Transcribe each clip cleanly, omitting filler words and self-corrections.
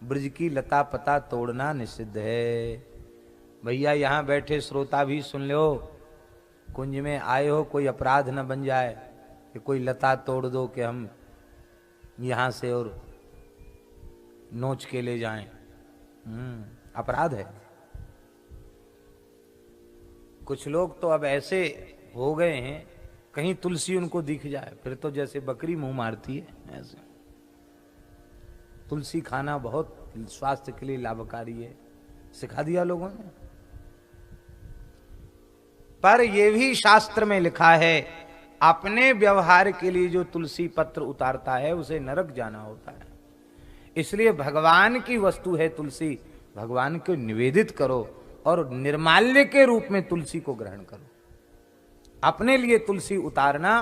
ब्रज की लता पता तोड़ना निषिद्ध है। भैया यहाँ बैठे श्रोता भी सुन लो, कुंज में आए हो, कोई अपराध न बन जाए कि कोई लता तोड़ दो कि हम यहाँ से और नोच के ले जाएं। अपराध है। कुछ लोग तो अब ऐसे हो गए हैं, कहीं तुलसी उनको दिख जाए फिर तो जैसे बकरी मुंह मारती है ऐसे। तुलसी खाना बहुत स्वास्थ्य के लिए लाभकारी है, सिखा दिया लोगों ने। पर यह भी शास्त्र में लिखा है, अपने व्यवहार के लिए जो तुलसी पत्र उतारता है उसे नरक जाना होता है। इसलिए भगवान की वस्तु है तुलसी, भगवान को निवेदित करो और निर्माल्य के रूप में तुलसी को ग्रहण करो। अपने लिए तुलसी उतारना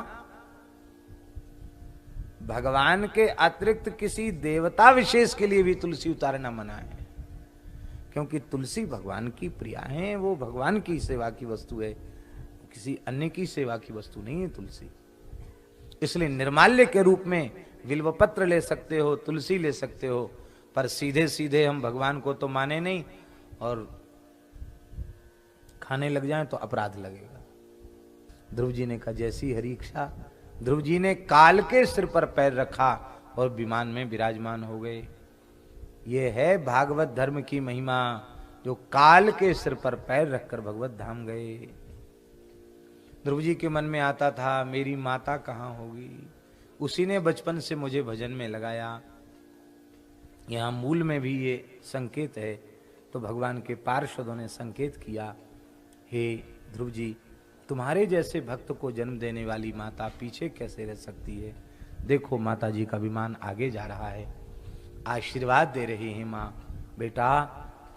भगवान के अतिरिक्त किसी देवता विशेष के लिए भी तुलसी उतारना मना है, क्योंकि तुलसी भगवान की प्रिया है, वो भगवान की सेवा की वस्तु है, किसी अन्य की सेवा की वस्तु नहीं है तुलसी। इसलिए निर्माल्य के रूप में बिल्वपत्र ले सकते हो, तुलसी ले सकते हो, पर सीधे सीधे हम भगवान को तो माने नहीं और खाने लग जाएं तो अपराध लगेगा। ध्रुव जी ने कहा जैसी हरी इच्छा। ध्रुव जी ने काल के सिर पर पैर रखा और विमान में विराजमान हो गए। ये है भागवत धर्म की महिमा, जो काल के सिर पर पैर रखकर भगवत धाम गए। ध्रुव जी के मन में आता था मेरी माता कहाँ होगी, उसी ने बचपन से मुझे भजन में लगाया। यहां मूल में भी ये संकेत है, तो भगवान के पार्षदों ने संकेत किया, हे ध्रुव जी, तुम्हारे जैसे भक्त को जन्म देने वाली माता पीछे कैसे रह सकती है। देखो माता जी का विमान आगे जा रहा है, आशीर्वाद दे रहे हैं माँ, बेटा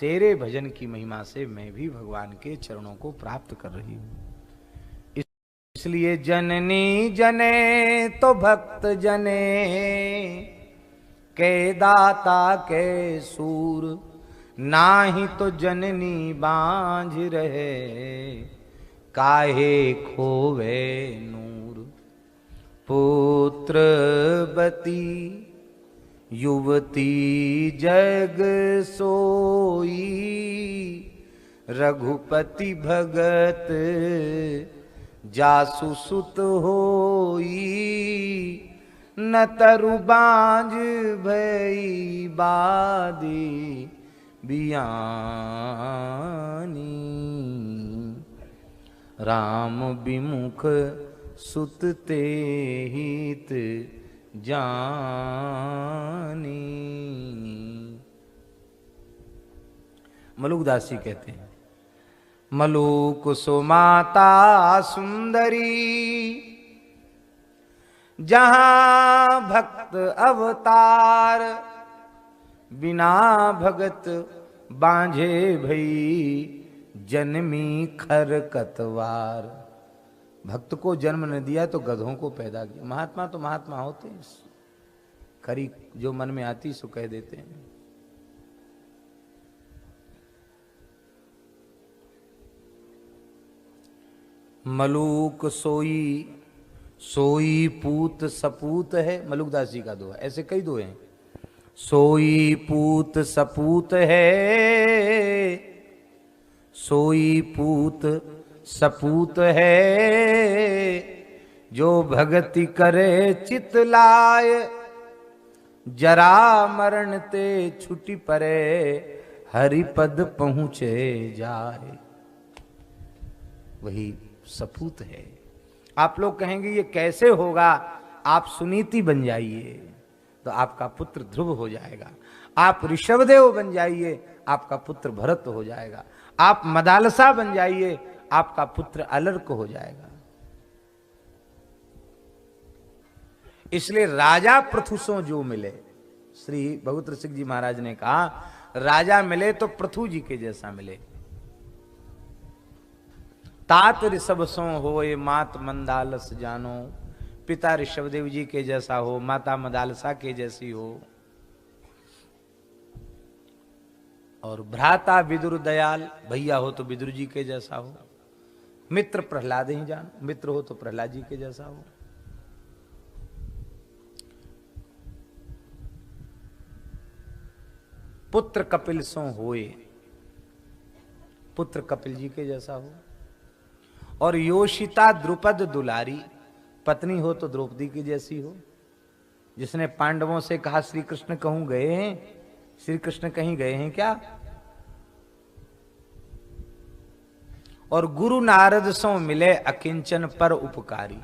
तेरे भजन की महिमा से मैं भी भगवान के चरणों को प्राप्त कर रही हूं। इसलिए जननी जने तो भक्त जने, के दाता के सूर, नाही तो जननी बांझ रहे, काहे खोवे नूर। पुत्रवती युवती जग सोई, रघुपति भगत जासु सुत होई, न तरु बांझ भई बादी बियानी। राम विमुख सुत ते हित जानी। मलुकदास जी कहते हैं, मलुक सुमाता सुंदरी, जहां भक्त अवतार, बिना भगत बांझे भई जन्मी खर कतवार। भक्त को जन्म न दिया तो गधों को पैदा किया। महात्मा तो महात्मा होते हैं, खरी जो मन में आती सो कह देते हैं। मलूक सोई, सोई पूत सपूत है, मलुकदास जी का दोहा, ऐसे कई दोहे हैं। सोई पूत सपूत है, सोई पूत सपूत है, जो भगति करे चित लाय, जरा मरण ते छुटी परे, हरिपद पहुँचे जाए। वही सपूत है। आप लोग कहेंगे ये कैसे होगा, आप सुनीति बन जाइए तो आपका पुत्र ध्रुव हो जाएगा। आप ऋषभदेव बन जाइए, आपका पुत्र भरत हो जाएगा। आप मदालसा बन जाइए, आपका पुत्र अलर्क हो जाएगा। इसलिए राजा पृथु सो जो मिले, श्री भगवत सिंह जी महाराज ने कहा राजा मिले तो पृथु जी के जैसा मिले। तात ऋषभ सो होए मात मंदालस जानो, पिता ऋषभदेव जी के जैसा हो, माता मदालसा के जैसी हो। और भ्राता विदुर दयाल, भैया हो तो विदुर जी के जैसा हो। मित्र प्रहलाद ही जान, मित्र हो तो प्रहलाद जी के जैसा हो। पुत्र कपिल सो होए, पुत्र कपिल जी के जैसा हो। और योषिता द्रुपद दुलारी, पत्नी हो तो द्रौपदी की जैसी हो। जिसने पांडवों से कहा श्री कृष्ण कहूं गए हैं, श्री कृष्ण कहीं गए हैं क्या। और गुरु नारद सो मिले अकिंचन पर उपकारी,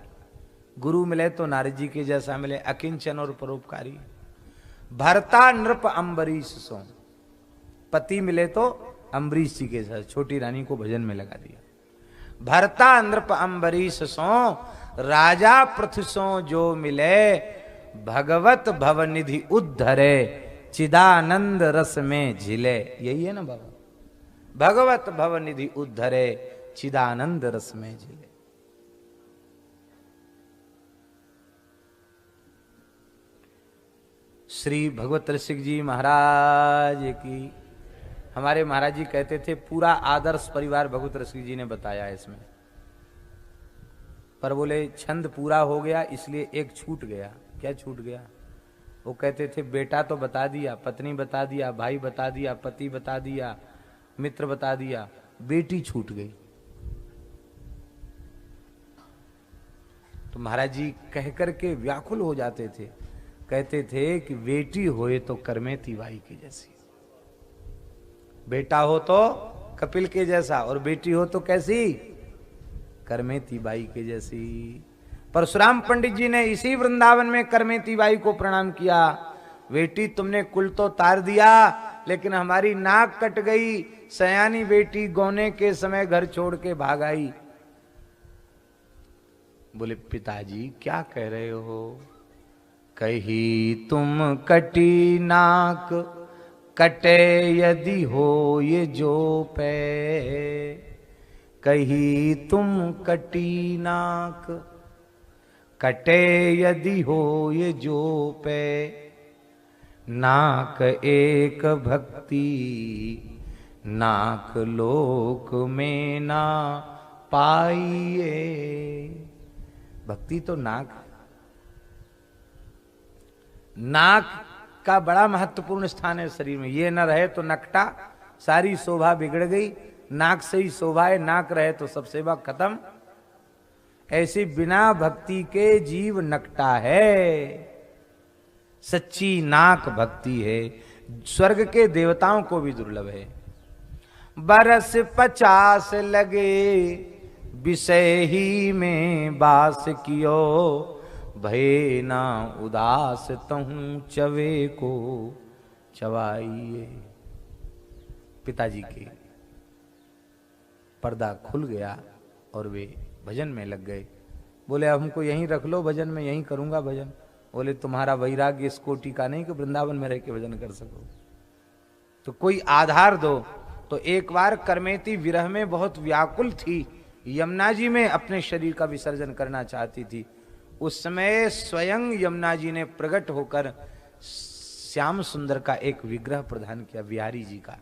गुरु मिले तो नारद जी के जैसा मिले, अकिंचन और परोपकारी। भरता नृप अम्बरीश सो, पति मिले तो अम्बरीश जी के साथ, छोटी रानी को भजन में लगा दिया। भरता नृप अम्बरीश सो, राजा पृथु सो जो मिले, भगवत भवनिधि उद्धरे, चिदानंद रस में झिले। यही है ना बाबा, भगवत भवनिधि उद्धरे, चिदानंद रस में झिले। श्री भगवत ऋषिक जी महाराज की। हमारे महाराज जी कहते थे पूरा आदर्श परिवार भगवत ऋषिक जी ने बताया है इसमें, पर बोले छंद पूरा हो गया इसलिए एक छूट गया। क्या छूट गया। वो कहते थे बेटा तो बता दिया, पत्नी बता दिया, भाई बता दिया, पति बता दिया, मित्र बता दिया, बेटी छूट गई। तो महाराज जी कह करके व्याकुल हो जाते थे, कहते थे कि बेटी होए तो करमे तिवाई की जैसी, बेटा हो तो कपिल के जैसा और बेटी हो तो कैसी, करमेती बाई के जैसी। परशुराम पंडित जी ने इसी वृंदावन में करमेती बाई को प्रणाम किया। बेटी तुमने कुल तो तार दिया, लेकिन हमारी नाक कट गई। सयानी बेटी गौने के समय घर छोड़ के भाग आई। बोले पिताजी क्या कह रहे हो। कही तुम कटी नाक, कटे यदि हो ये जो पे। कही तुम कटी नाक, कटे यदि हो ये जो पे। नाक एक भक्ति, नाक लोक में ना पाइए। भक्ति तो नाक, नाक का बड़ा महत्वपूर्ण स्थान है शरीर में। ये न रहे तो नकटा, सारी शोभा बिगड़ गई। नाक से ही शोभा है, नाक रहे तो सब सेवा खत्म। ऐसी बिना भक्ति के जीव नकटा है। सच्ची नाक भक्ति है, स्वर्ग के देवताओं को भी दुर्लभ है। बरस 50 लगे विषय ही में बास कियो। भय ना उदास तहूं चवे को चवाइए। पिताजी के पर्दा खुल गया और वे भजन में लग गए। बोले अब हमको यहीं रख लो भजन में, यहीं करूंगा भजन। बोले तुम्हारा वैराग्य इस कोटि का नहीं कि वृंदावन में रह के भजन कर सको, तो कोई आधार दो। तो एक बार करमेती विरह में बहुत व्याकुल थी, यमुना जी में अपने शरीर का विसर्जन करना चाहती थी। उस समय स्वयं यमुना जी ने प्रकट होकर श्याम सुंदर का एक विग्रह प्रदान किया, बिहारी जी का।